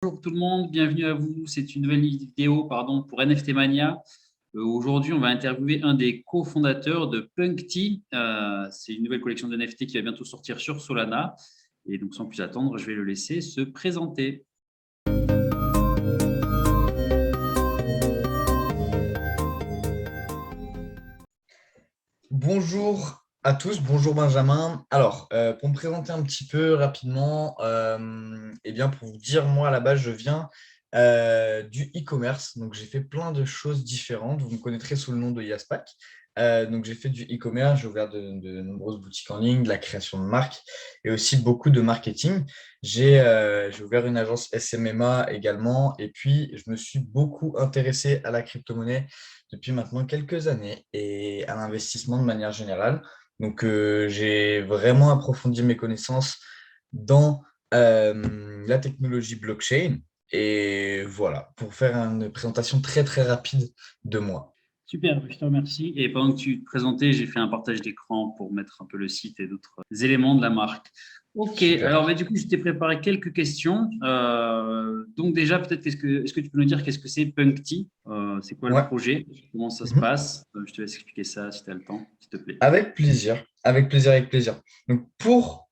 Bonjour tout le monde, bienvenue à vous. C'est une nouvelle vidéo pour NFT Mania. Aujourd'hui, on va interviewer un des cofondateurs de Punkty. C'est une nouvelle collection de NFT qui va bientôt sortir sur Solana. Et donc, sans plus attendre, je vais le laisser se présenter. Bonjour à tous, bonjour Benjamin. Alors, pour me présenter un petit peu rapidement, eh bien pour vous dire, moi à la base, je viens du e-commerce. Donc, j'ai fait plein de choses différentes. Vous me connaîtrez sous le nom de Yaspak. Donc, j'ai fait du e-commerce, j'ai ouvert de nombreuses boutiques en ligne, de la création de marques et aussi beaucoup de marketing. J'ai ouvert une agence SMMA également. Et puis, je me suis beaucoup intéressé à la crypto-monnaie depuis maintenant quelques années et à l'investissement de manière générale. Donc, j'ai vraiment approfondi mes connaissances dans la technologie blockchain. Et voilà, pour faire une présentation très, très rapide de moi. Super, je te remercie. Et pendant que tu te présentais, j'ai fait un partage d'écran pour mettre un peu le site et d'autres éléments de la marque. Ok, Super. alors du coup, je t'ai préparé quelques questions. Donc déjà, peut-être, est-ce que tu peux nous dire qu'est-ce que c'est Punkty? C'est quoi le Ouais. projet? Comment ça se Mhm. passe? Je te laisse expliquer ça si tu as le temps, s'il te plaît. Avec plaisir, avec plaisir, avec plaisir. Donc, pour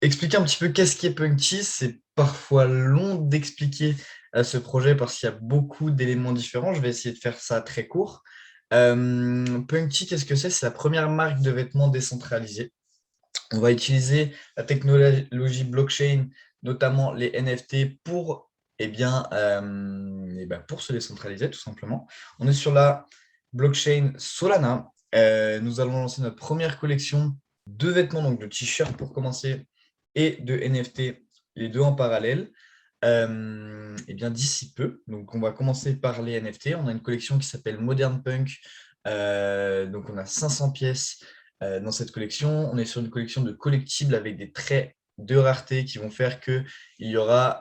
expliquer un petit peu qu'est-ce qui est Punchy, c'est parfois long d'expliquer ce projet parce qu'il y a beaucoup d'éléments différents. Je vais essayer de faire ça très court. Punchy, qu'est-ce que c'est? C'est la première marque de vêtements décentralisée. On va utiliser la technologie blockchain, notamment les NFT, pour, pour se décentraliser, tout simplement. On est sur la blockchain Solana. Nous allons lancer notre première collection de vêtements, donc de t-shirts pour commencer, et de NFT, les deux en parallèle. D'ici peu. Donc, on va commencer par les NFT. On a une collection qui s'appelle Modern Punk. Donc, on a 500 pièces dans cette collection. On est sur une collection de collectibles avec des traits de rareté qui vont faire qu'il y aura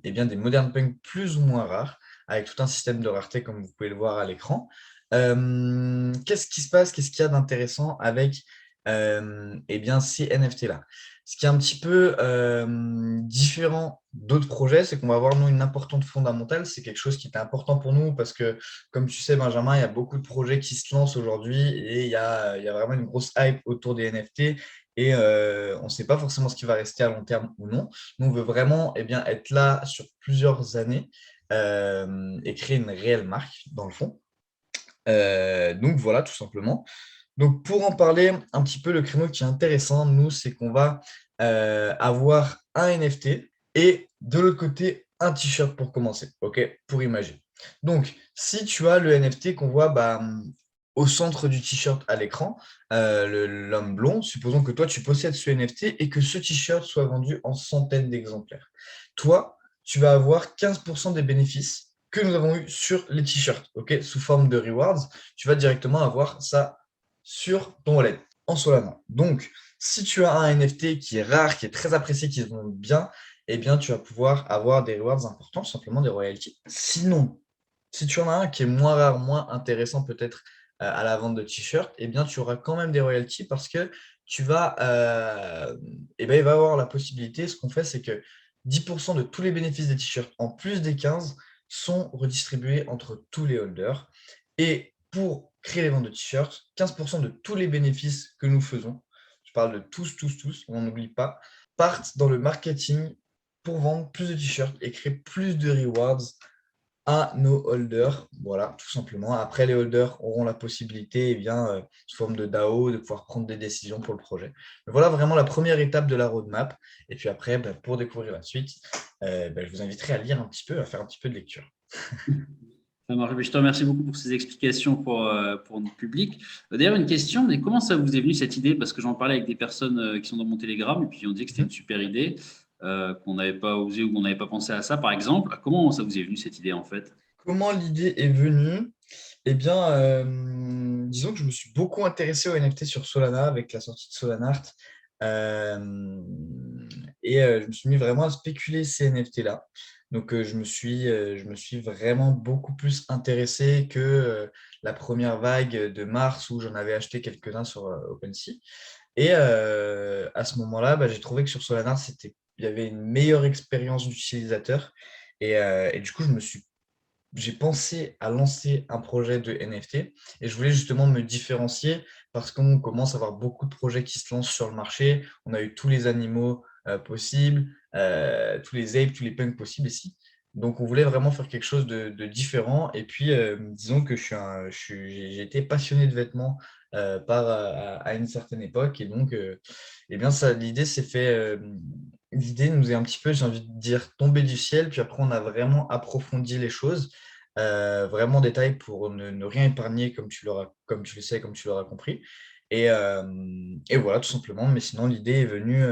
des Modern Punk plus ou moins rares, avec tout un système de rareté comme vous pouvez le voir à l'écran. Qu'est-ce qui se passe? Qu'est-ce qu'il y a d'intéressant avec ces NFT-là? Ce qui est un petit peu différent d'autres projets, c'est qu'on va avoir, nous, une importante fondamentale. C'est quelque chose qui était important pour nous parce que, comme tu sais, Benjamin, il y a beaucoup de projets qui se lancent aujourd'hui et il y a vraiment une grosse hype autour des NFT et on ne sait pas forcément ce qui va rester à long terme ou non. Nous, on veut vraiment être là sur plusieurs années et créer une réelle marque, dans le fond. Donc voilà, tout simplement. Donc pour en parler un petit peu, le créneau qui est intéressant, nous, c'est qu'on va avoir un NFT et de l'autre côté, un t-shirt pour commencer, ok, pour imaginer. Donc, si tu as le NFT qu'on voit au centre du t-shirt à l'écran, l'homme blond, supposons que toi, tu possèdes ce NFT et que ce t-shirt soit vendu en centaines d'exemplaires. Toi, tu vas avoir 15% des bénéfices que nous avons eu sur les t-shirts, ok, sous forme de rewards. Tu vas directement avoir ça sur ton wallet en Solana. Donc, si tu as un NFT qui est rare, qui est très apprécié, qui se vend bien, eh bien, tu vas pouvoir avoir des rewards importants, simplement des royalties. Sinon, si tu en as un qui est moins rare, moins intéressant peut-être à la vente de t-shirts, eh bien, tu auras quand même des royalties parce que tu vas, il va y avoir la possibilité, ce qu'on fait, c'est que 10% de tous les bénéfices des t-shirts, en plus des 15, sont redistribués entre tous les holders. Et pour créer les ventes de t-shirts, 15% de tous les bénéfices que nous faisons, je parle de tous, tous, tous, on n'oublie pas, partent dans le marketing pour vendre plus de t-shirts et créer plus de rewards à nos holders. Voilà, tout simplement. Après, les holders auront la possibilité, sous forme de DAO, de pouvoir prendre des décisions pour le projet. Mais voilà vraiment la première étape de la roadmap. Et puis après, pour découvrir la suite, je vous inviterai à lire un petit peu, à faire un petit peu de lecture. Ça marche. Je te remercie beaucoup pour ces explications pour notre public. D'ailleurs, une question, mais comment ça vous est venu cette idée? Parce que j'en parlais avec des personnes qui sont dans mon Telegram et puis on dit que c'était une Mhm. super idée, qu'on n'avait pas osé ou qu'on n'avait pas pensé à ça, par exemple. Comment ça vous est venu cette idée en fait? Comment l'idée est venue? Disons que je me suis beaucoup intéressé aux NFT sur Solana avec la sortie de Solana Art. Euh, je me suis mis vraiment à spéculer ces NFT-là. Donc, je me suis vraiment beaucoup plus intéressé que la première vague de mars où j'en avais acheté quelques-uns sur OpenSea. Et à ce moment-là, j'ai trouvé que sur Solana, il y avait une meilleure expérience d'utilisateur Et du coup, j'ai pensé à lancer un projet de NFT et je voulais justement me différencier parce qu'on commence à avoir beaucoup de projets qui se lancent sur le marché. On a eu tous les animaux possibles, tous les apes, tous les punks possibles ici. Donc, on voulait vraiment faire quelque chose de différent. Et puis, disons que j'ai été passionné de vêtements à une certaine époque. Et donc, eh bien, l'idée s'est fait. L'idée nous est un petit peu, j'ai envie de dire, tombée du ciel. Puis après, on a vraiment approfondi les choses, vraiment en détail pour ne rien épargner, comme tu le sais, comme tu l'auras compris. Et voilà, tout simplement. Mais sinon, l'idée est venue.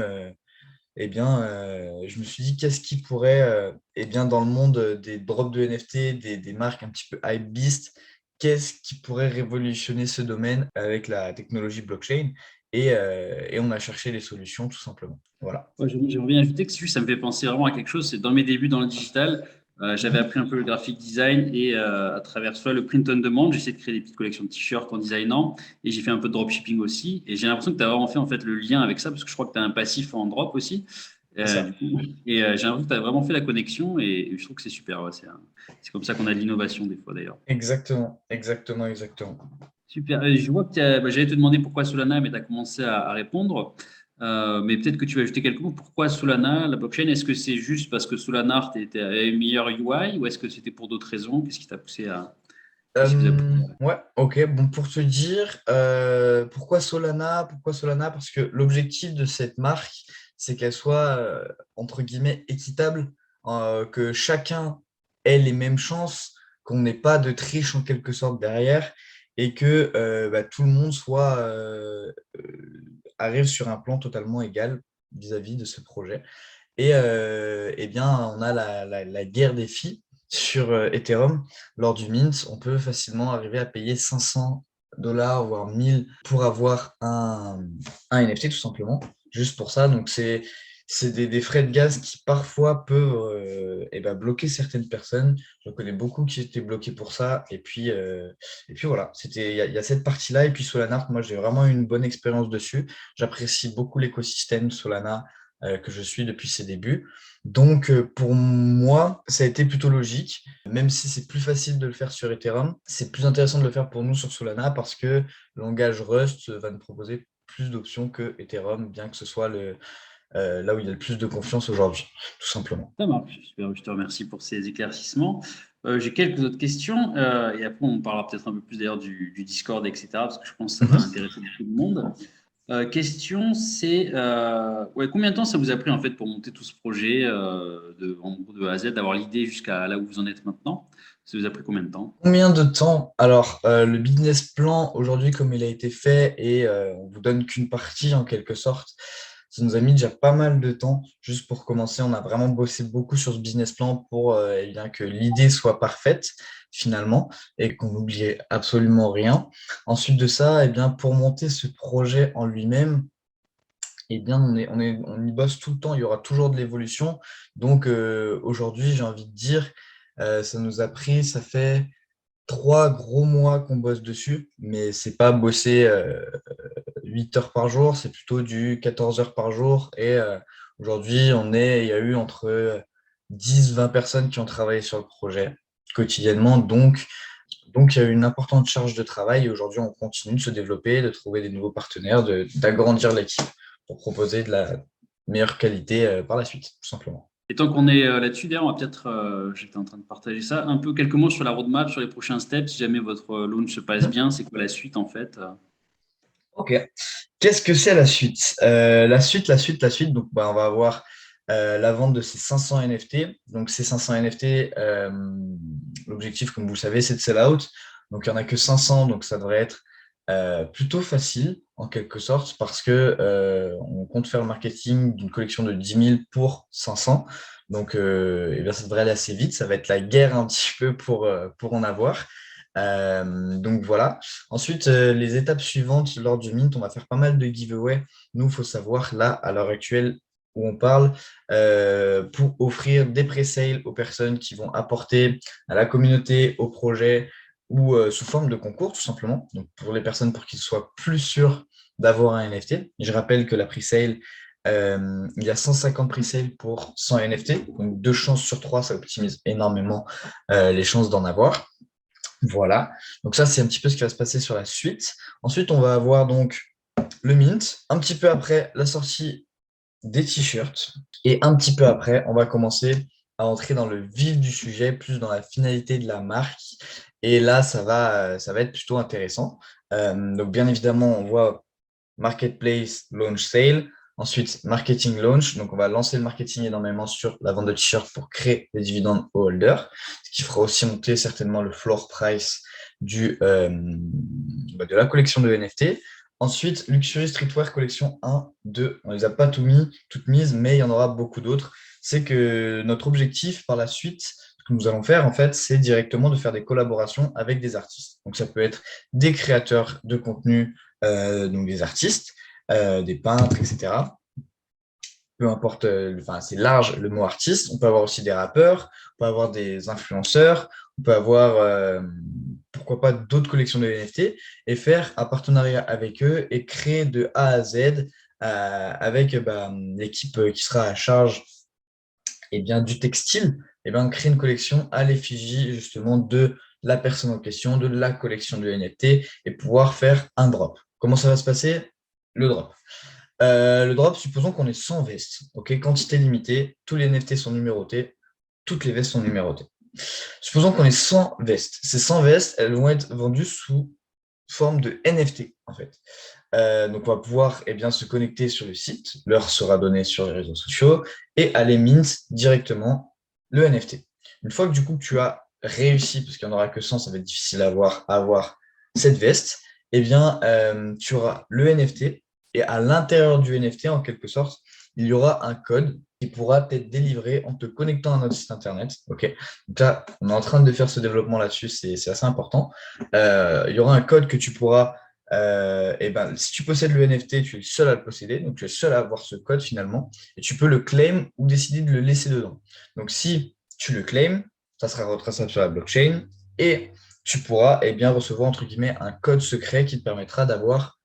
Je me suis dit, qu'est-ce qui pourrait, dans le monde des drops de NFT, des marques un petit peu hypebeast, qu'est-ce qui pourrait révolutionner ce domaine avec la technologie blockchain? Et on a cherché les solutions, tout simplement. Voilà. Ouais, j'aimerais bien ajouter que ça me fait penser vraiment à quelque chose. C'est dans mes débuts dans le digital, j'avais Mhm. appris un peu le graphic design et à travers cela, le print on demand, j'ai essayé de créer des petites collections de t-shirts en designant et j'ai fait un peu de dropshipping aussi. Et j'ai l'impression que tu as vraiment fait en fait le lien avec ça parce que je crois que tu as un passif en drop aussi. C'est Du ça. coup, j'ai l'impression que tu as vraiment fait la connexion et je trouve que c'est super. Ouais, c'est comme ça qu'on a de l'innovation des fois d'ailleurs. Exactement, exactement, exactement. Super. Je vois que j'allais te demander pourquoi Solana, mais tu as commencé à répondre. Mais peut-être que tu vas ajouter quelques mots. Pourquoi Solana, la blockchain? Est-ce que c'est juste parce que Solana avait une meilleure UI ou est-ce que c'était pour d'autres raisons? Qu'est-ce qui t'a poussé à. Qu'est-ce qui vous a poussé Ouais, ok. Bon, pour te dire, pourquoi Solana? Pourquoi Solana? Parce que l'objectif de cette marque, c'est qu'elle soit, entre guillemets, équitable, que chacun ait les mêmes chances, qu'on n'ait pas de triche en quelque sorte derrière, et que tout le monde arrive sur un plan totalement égal vis-à-vis de ce projet. On a la guerre des filles sur Ethereum. Lors du mint, on peut facilement arriver à payer 500 $, voire 1000 pour avoir un NFT, tout simplement, juste pour ça. Donc, c'est des frais de gaz qui parfois peuvent bloquer certaines personnes. Je connais beaucoup qui étaient bloqués pour ça. Et puis voilà, il y a cette partie-là. Et puis Solana, moi, j'ai vraiment eu une bonne expérience dessus. J'apprécie beaucoup l'écosystème Solana que je suis depuis ses débuts. Donc, pour moi, ça a été plutôt logique. Même si c'est plus facile de le faire sur Ethereum, c'est plus intéressant de le faire pour nous sur Solana parce que le langage Rust va nous proposer plus d'options que Ethereum, bien que ce soit là où il y a le plus de confiance aujourd'hui, tout simplement. Ça marche. Super. Je te remercie pour ces éclaircissements. J'ai quelques autres questions et après on parlera peut-être un peu plus d'ailleurs du Discord, etc. Parce que je pense que ça va Mhm. intéresser beaucoup de monde. Question, c'est ouais, combien de temps ça vous a pris en fait pour monter tout ce projet en gros de A à Z, d'avoir l'idée jusqu'à là où vous en êtes maintenant? Ça vous a pris combien de temps? Combien de temps? Alors, le business plan aujourd'hui, comme il a été fait, et on vous donne qu'une partie en quelque sorte, ça nous a mis déjà pas mal de temps. Juste pour commencer, on a vraiment bossé beaucoup sur ce business plan pour que l'idée soit parfaite finalement et qu'on n'oublie absolument rien. Ensuite de ça, pour monter ce projet en lui-même, on y bosse tout le temps. Il y aura toujours de l'évolution. Donc aujourd'hui, j'ai envie de dire, ça fait 3 gros mois qu'on bosse dessus, mais c'est pas bosser 8 heures par jour, c'est plutôt du 14 heures par jour. Et aujourd'hui, il y a eu entre 10-20 personnes qui ont travaillé sur le projet quotidiennement. Donc, il y a eu une importante charge de travail et aujourd'hui, on continue de se développer, de trouver des nouveaux partenaires, d'agrandir l'équipe pour proposer de la meilleure qualité par la suite, tout simplement. Et tant qu'on est là-dessus, d'ailleurs, on va peut-être, j'étais en train de partager ça, un peu quelques mots sur la roadmap, sur les prochains steps. Si jamais votre launch se passe Mhm. bien, c'est quoi la suite en fait? Ok. Qu'est-ce que c'est la suite? La suite. Donc, on va avoir la vente de ces 500 NFT. Donc, ces 500 NFT, l'objectif, comme vous le savez, c'est de sell out. Donc, il n'y en a que 500. Donc, ça devrait être plutôt facile, en quelque sorte, parce que on compte faire le marketing d'une collection de 10 000 pour 500. Donc, ça devrait aller assez vite. Ça va être la guerre un petit peu pour en avoir. Donc, voilà. Ensuite, les étapes suivantes lors du Mint, on va faire pas mal de giveaways. Nous, il faut savoir, là, à l'heure actuelle où on parle, pour offrir des pré-sales aux personnes qui vont apporter à la communauté, au projet ou sous forme de concours, tout simplement. Donc, pour les personnes pour qu'ils soient plus sûrs d'avoir un NFT. Je rappelle que la pre-sale, Il y a 150 pre-sales pour 100 NFT. Donc 2 chances sur 3, ça optimise énormément les chances d'en avoir. Voilà. Donc ça, c'est un petit peu ce qui va se passer sur la suite. Ensuite, on va avoir donc le mint. Un petit peu après, la sortie des t-shirts. Et un petit peu après, on va commencer à entrer dans le vif du sujet, plus dans la finalité de la marque. Et là, ça va être plutôt intéressant. Donc, bien évidemment, on voit Marketplace Launch Sale. Ensuite, Marketing Launch. Donc, on va lancer le marketing énormément sur la vente de t-shirts pour créer des dividendes aux holders, ce qui fera aussi monter certainement le floor price de la collection de NFT. Ensuite, Luxury Streetwear collection 1, 2. On ne les a pas toutes mises, mais il y en aura beaucoup d'autres. C'est que notre objectif par la suite, ce que nous allons faire, en fait, c'est directement de faire des collaborations avec des artistes. Donc, ça peut être des créateurs de contenu, donc des artistes, des peintres, etc. Peu importe, c'est large le mot artiste. On peut avoir aussi des rappeurs, on peut avoir des influenceurs, on peut avoir, pourquoi pas, d'autres collections de NFT et faire un partenariat avec eux et créer de A à Z avec l'équipe qui sera à charge du textile, créer une collection à l'effigie justement de la personne en question, de la collection de NFT et pouvoir faire un drop. Comment ça va se passer? Le drop. Le drop, supposons qu'on est 100 vestes, quantité limitée, tous les NFT sont numérotés, toutes les vestes sont numérotées. Supposons qu'on ait 100 vestes. Ces 100 vestes, elles vont être vendues sous forme de NFT, en fait. Donc, on va pouvoir se connecter sur le site, l'heure sera donnée sur les réseaux sociaux et aller mint directement le NFT. Une fois que du coup tu as réussi, parce qu'il n'y en aura que 100, ça va être difficile à avoir cette veste, tu auras le NFT et à l'intérieur du NFT, en quelque sorte, il y aura un code qui pourra être délivré en te connectant à notre site internet. Donc là, on est en train de faire ce développement là-dessus, c'est assez important. Il y aura un code que tu pourras si tu possèdes le NFT, tu es le seul à le posséder, donc tu es le seul à avoir ce code finalement, et tu peux le claim ou décider de le laisser dedans. Donc si tu le claim, ça sera retraçable sur la blockchain et tu pourras recevoir entre guillemets un code secret qui te permettra d'avoir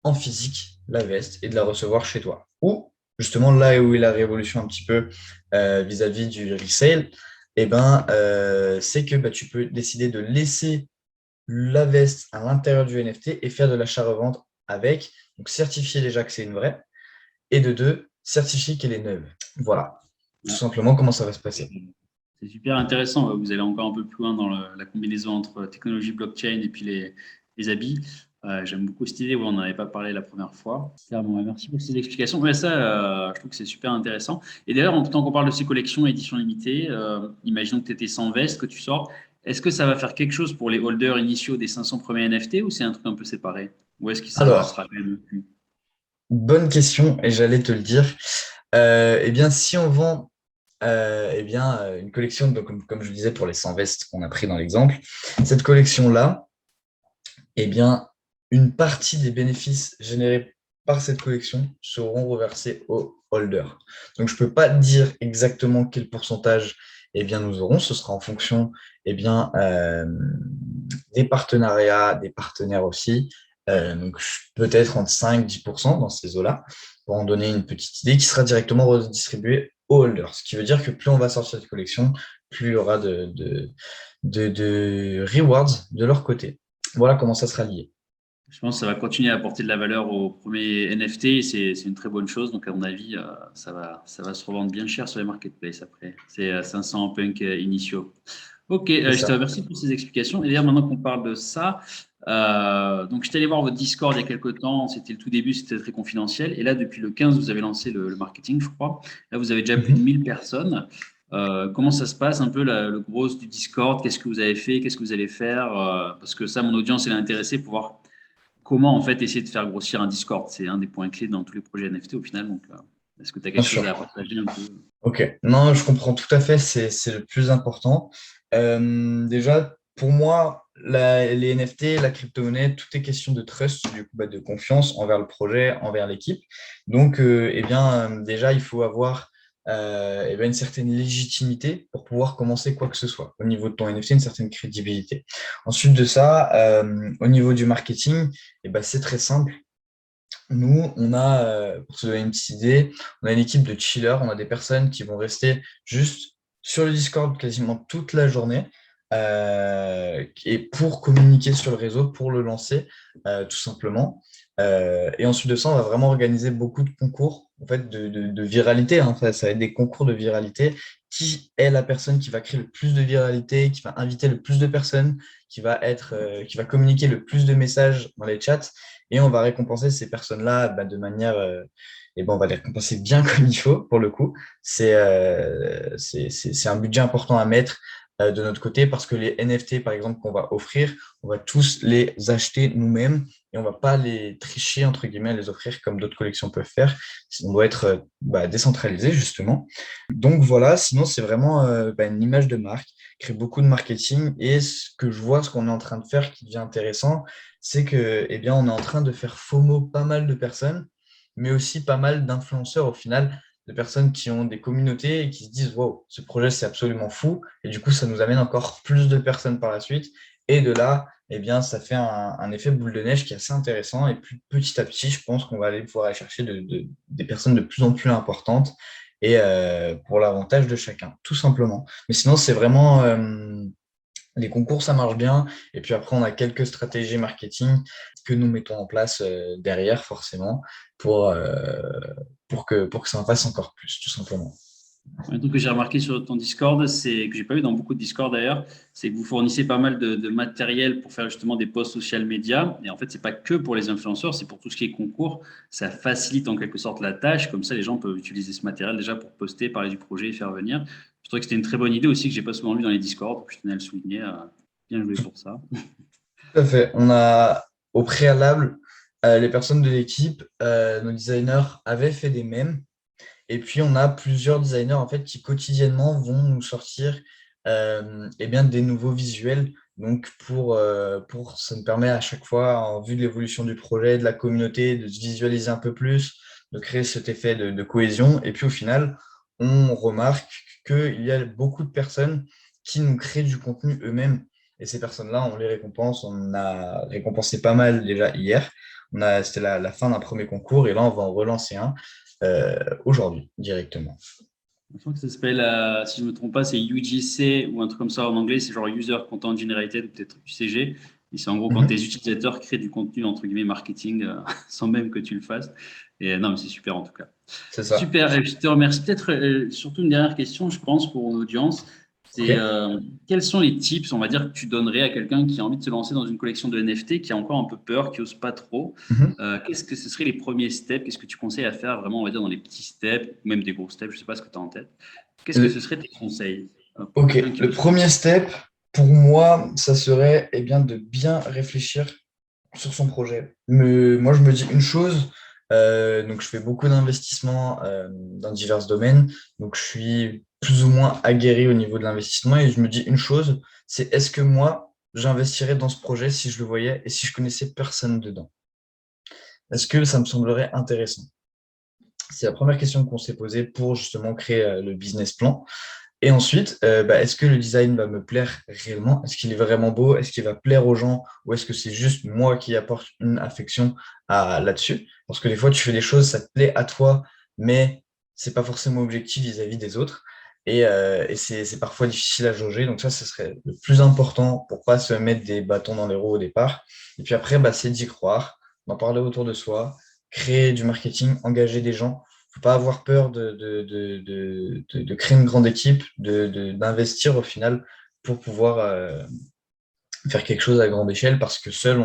en physique la veste et de la recevoir chez toi. Ou justement là où est la révolution un petit peu vis-à-vis du resale, c'est que tu peux décider de laisser la veste à l'intérieur du NFT et faire de l'achat-revente avec. Donc, certifier déjà que c'est une vraie. Et de deux, certifier qu'elle est neuve. Voilà, tout simplement comment ça va se passer. C'est super intéressant. Vous allez encore un peu plus loin dans la combinaison entre technologie blockchain et puis les habits. J'aime beaucoup cette idée. On n'en avait pas parlé la première fois. Merci pour ces explications. Ça, je trouve que c'est super intéressant. Et d'ailleurs, en tant qu'on parle de ces collections édition limitée, imaginons que tu étais sans veste, que tu sors. Est-ce que ça va faire quelque chose pour les holders initiaux des 500 premiers NFT ou c'est un truc un peu séparé? Ou est-ce que ça sera quand même plus? Bonne question et j'allais te le dire. Si on vend une collection, donc, comme je le disais pour les 100 vestes qu'on a pris dans l'exemple, cette collection-là, une partie des bénéfices générés par cette collection seront reversés aux holders. Donc, je ne peux pas dire exactement quel pourcentage nous aurons. Ce sera en fonction des partenariats, des partenaires aussi. Donc, peut-être entre 5-10% dans ces eaux-là, pour en donner une petite idée, qui sera directement redistribuée aux holders. Ce qui veut dire que plus on va sortir cette collection, plus il y aura de rewards de leur côté. Voilà comment ça sera lié. Je pense que ça va continuer à apporter de la valeur aux premiers NFT. C'est une très bonne chose. Donc, à mon avis, ça va se revendre bien cher sur les marketplaces après. C'est 500 punk initiaux. Ok, je te remercie pour ces explications. Et d'ailleurs, maintenant qu'on parle de ça, donc je suis allé voir votre Discord il y a quelques temps. C'était le tout début, c'était très confidentiel. Et là, depuis le 15, vous avez lancé le marketing, je crois. Là, vous avez déjà plus de 1000 personnes. Comment ça se passe un peu le gros du Discord? Qu'est-ce que vous avez fait? Qu'est-ce que vous allez faire? Parce que ça, mon audience, elle est intéressée pour voir comment en fait essayer de faire grossir un Discord. C'est un des points clés dans tous les projets NFT au final. Donc, est-ce que tu as quelque chose à partager un peu? Ok, non, je comprends tout à fait, c'est le plus important. Déjà, pour moi, les NFT, la crypto-monnaie, tout est question de trust, du coup, de confiance envers le projet, envers l'équipe. Donc, déjà, il faut avoir une certaine légitimité pour pouvoir commencer quoi que ce soit. Au niveau de ton NFT, une certaine crédibilité. Ensuite de ça, au niveau du marketing, c'est très simple. Nous, on a, pour te donner une petite idée, on a une équipe de chillers, on a des personnes qui vont rester juste sur le Discord quasiment toute la journée et pour communiquer sur le réseau, pour le lancer, tout simplement. Et ensuite de ça, on va vraiment organiser beaucoup de concours en fait, de viralité. Hein. Ça va être des concours de viralité. Qui est la personne qui va créer le plus de viralité, qui va inviter le plus de personnes, qui va communiquer le plus de messages dans les chats et on va récompenser ces personnes-là de manière, et ben on va les récompenser bien comme il faut pour le coup. C'est un budget important à mettre de notre côté parce que les NFT, par exemple, qu'on va offrir, on va tous les acheter nous-mêmes et on va pas les tricher, entre guillemets, les offrir comme d'autres collections peuvent faire. On doit être décentralisé, justement. Donc voilà, sinon, c'est vraiment une image de marque, créer beaucoup de marketing et ce que je vois, ce qu'on est en train de faire qui devient intéressant, c'est que, eh bien, on est en train de faire FOMO pas mal de personnes, mais aussi pas mal d'influenceurs au final, de personnes qui ont des communautés et qui se disent, wow, ce projet, c'est absolument fou. Et du coup, ça nous amène encore plus de personnes par la suite. Et de là, eh bien, ça fait un effet boule de neige qui est assez intéressant. Et puis, petit à petit, je pense qu'on va aller pouvoir aller chercher des personnes de plus en plus importantes et pour l'avantage de chacun, tout simplement. Mais sinon, c'est vraiment les concours, ça marche bien. Et puis après, on a quelques stratégies marketing que nous mettons en place derrière, forcément, pour, euh, pour que ça en fasse encore plus, tout simplement. Un truc que j'ai remarqué sur ton Discord, c'est que j'ai pas vu dans beaucoup de Discord d'ailleurs, c'est que vous fournissez pas mal de matériel pour faire justement des posts social media. Et en fait, c'est pas que pour les influenceurs, c'est pour tout ce qui est concours. Ça facilite en quelque sorte la tâche. Comme ça, les gens peuvent utiliser ce matériel déjà pour poster, parler du projet et faire venir. Je trouvais que c'était une très bonne idée aussi que j'ai pas souvent vu dans les Discord. Donc, je tenais à le souligner. Bien joué pour ça. Tout à fait. On a au préalable, les personnes de l'équipe, nos designers avaient fait des mèmes. Et puis, on a plusieurs designers en fait, qui quotidiennement vont nous sortir des nouveaux visuels. Donc, ça nous permet à chaque fois, en vue de l'évolution du projet, de la communauté, de se visualiser un peu plus, de créer cet effet de cohésion. Et puis, au final, on remarque qu'il y a beaucoup de personnes qui nous créent du contenu eux-mêmes. Et ces personnes-là, on les récompense. On a récompensé pas mal déjà hier. C'était la fin d'un premier concours et là, on va en relancer un aujourd'hui directement. Je crois que ça s'appelle, si je ne me trompe pas, c'est UGC ou un truc comme ça en anglais. C'est genre User Content Generated ou peut-être UCG. Et c'est en gros quand tes Mhm. utilisateurs créent du contenu, entre guillemets, marketing, sans même que tu le fasses. Et non, mais c'est super en tout cas. C'est ça. Super, je te remercie. Peut-être surtout une dernière question, je pense, pour l'audience. C'est OK. quels sont les tips, on va dire, que tu donnerais à quelqu'un qui a envie de se lancer dans une collection de NFT, qui a encore un peu peur, qui n'ose pas trop. Mhm. Qu'est-ce que ce seraient les premiers steps? Qu'est-ce que tu conseilles à faire vraiment, on va dire, dans les petits steps, ou même des gros steps, je ne sais pas ce que tu as en tête. Qu'est-ce que ce Le- serait tes conseils pour OK. quelqu'un qui Le veut se lancer? premier step, pour moi, ça serait de bien réfléchir sur son projet. Moi, je me dis une chose, donc je fais beaucoup d'investissements dans divers domaines, donc je suis plus ou moins aguerri au niveau de l'investissement et je me dis une chose, c'est est-ce que moi, j'investirais dans ce projet si je le voyais et si je connaissais personne dedans? Est-ce que ça me semblerait intéressant? C'est la première question qu'on s'est posée pour justement créer le business plan. Et ensuite, est-ce que le design va me plaire réellement? Est-ce qu'il est vraiment beau? Est-ce qu'il va plaire aux gens? Ou est-ce que c'est juste moi qui apporte une affection là-dessus? Parce que des fois, tu fais des choses, ça te plaît à toi, mais c'est pas forcément objectif vis-à-vis des autres. Et c'est parfois difficile à jauger. Donc ça, ce serait le plus important pour pas se mettre des bâtons dans les roues au départ. Et puis après, c'est d'y croire, d'en parler autour de soi, créer du marketing, engager des gens faut pas avoir peur de créer une grande équipe, d'investir au final pour pouvoir faire quelque chose à grande échelle parce que seul,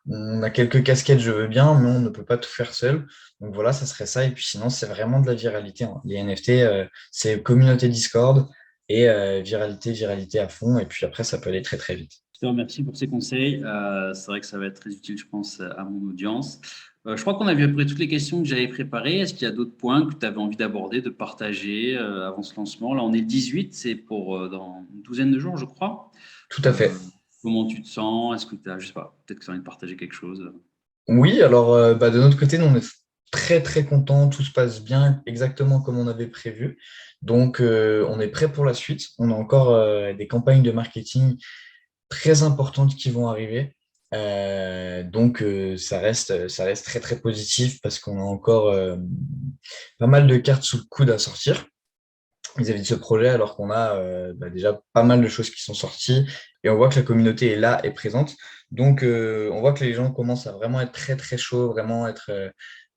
on a quelques casquettes, je veux bien, mais on ne peut pas tout faire seul. Donc voilà, ça serait ça. Et puis sinon, c'est vraiment de la viralité. Hein. Les NFT, c'est communauté Discord et viralité à fond. Et puis après, ça peut aller très, très vite. Je te remercie pour ces conseils. C'est vrai que ça va être très utile, je pense, à mon audience. Je crois qu'on a vu à peu près toutes les questions que j'avais préparées. Est-ce qu'il y a d'autres points que tu avais envie d'aborder, de partager avant ce lancement? Là, on est le 18, c'est pour dans une douzaine de jours, je crois. Tout à Euh, fait. Comment tu te sens? Est-ce que tu as, je sais pas, peut-être que tu as envie de partager quelque chose? Oui, alors de notre côté, nous, on est très très contents, tout se passe bien, exactement comme on avait prévu. Donc on est prêt pour la suite. On a encore des campagnes de marketing très importantes qui vont arriver. Ça reste très très positif parce qu'on a encore pas mal de cartes sous le coude à sortir vis-à-vis de ce projet, alors qu'on a déjà pas mal de choses qui sont sorties et on voit que la communauté est là et présente. On voit que les gens commencent à vraiment être très très chauds, vraiment être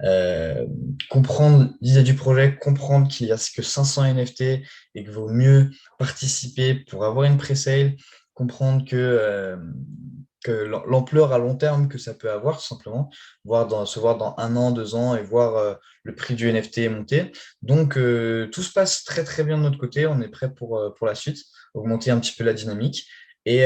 euh, comprendre l'idée du projet, comprendre qu'il y a que 500 NFT et qu'il vaut mieux participer pour avoir une pre-sale, comprendre que l'ampleur à long terme que ça peut avoir, tout simplement, se voir dans 1 an, 2 ans et voir le prix du NFT monter. Tout se passe très, très bien de notre côté. On est prêt pour la suite, augmenter un petit peu la dynamique. Et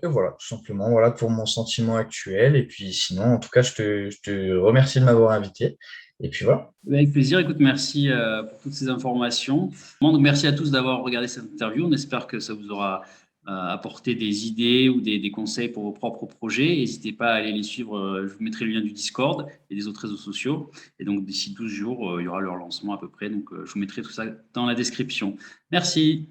voilà, tout simplement, voilà pour mon sentiment actuel. Et puis sinon, en tout cas, je te remercie de m'avoir invité. Et puis voilà. Avec plaisir. Écoute, merci pour toutes ces informations. Donc, merci à tous d'avoir regardé cette interview. On espère que ça vous aura apporté des idées ou des conseils pour vos propres projets. N'hésitez pas à aller les suivre. Je vous mettrai le lien du Discord et des autres réseaux sociaux. Et donc, d'ici 12 jours, il y aura leur lancement à peu près. Donc, je vous mettrai tout ça dans la description. Merci.